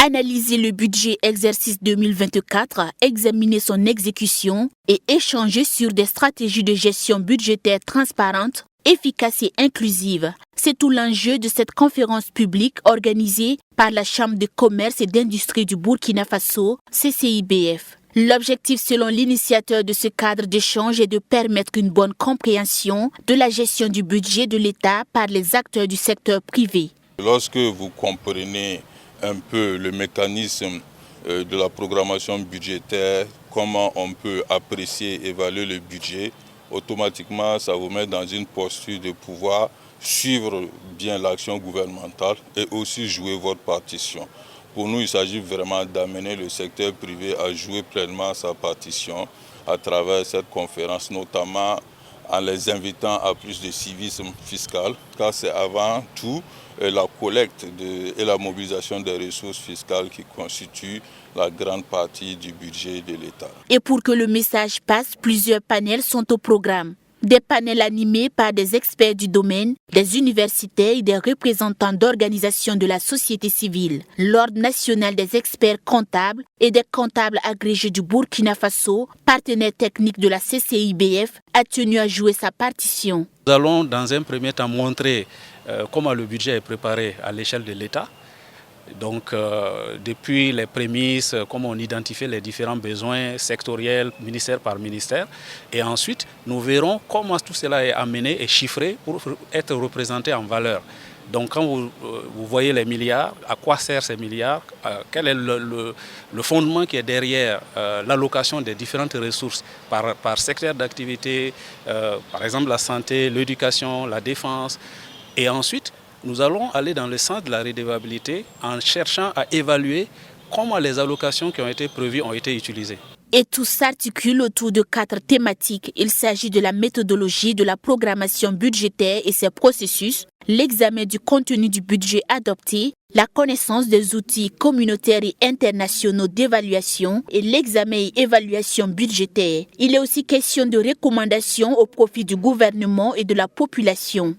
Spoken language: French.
Analyser le budget exercice 2024, examiner son exécution et échanger sur des stratégies de gestion budgétaire transparentes, efficaces et inclusives. C'est tout l'enjeu de cette conférence publique organisée par la Chambre de commerce et d'industrie du Burkina Faso, CCIBF. L'objectif selon l'initiateur de ce cadre d'échange est de permettre une bonne compréhension de la gestion du budget de l'État par les acteurs du secteur privé. Lorsque vous comprenez un peu le mécanisme de la programmation budgétaire, comment on peut apprécier et évaluer le budget, automatiquement ça vous met dans une posture de pouvoir suivre bien l'action gouvernementale et aussi jouer votre partition. Pour nous, il s'agit vraiment d'amener le secteur privé à jouer pleinement sa partition à travers cette conférence, notamment en les invitant à plus de civisme fiscal, car c'est avant tout la collecte et la mobilisation des ressources fiscales qui constituent la grande partie du budget de l'État. Et pour que le message passe, plusieurs panels sont au programme. Des panels animés par des experts du domaine, des universitaires et des représentants d'organisations de la société civile. L'Ordre national des experts comptables et des comptables agrégés du Burkina Faso, partenaire technique de la CCIBF, a tenu à jouer sa partition. Nous allons dans un premier temps montrer comment le budget est préparé à l'échelle de l'État. Donc, depuis les prémices, comment on identifie les différents besoins sectoriels, ministère par ministère. Et ensuite, nous verrons comment tout cela est amené et chiffré pour être représenté en valeur. Donc, quand vous voyez les milliards, à quoi servent ces milliards, quel est le fondement qui est derrière l'allocation des différentes ressources par secteur d'activité, par exemple la santé, l'éducation, la défense. Et ensuite, nous allons aller dans le sens de la redevabilité en cherchant à évaluer comment les allocations qui ont été prévues ont été utilisées. Et tout s'articule autour de 4 thématiques. Il s'agit de la méthodologie de la programmation budgétaire et ses processus, l'examen du contenu du budget adopté, la connaissance des outils communautaires et internationaux d'évaluation et l'examen et évaluation budgétaire. Il est aussi question de recommandations au profit du gouvernement et de la population.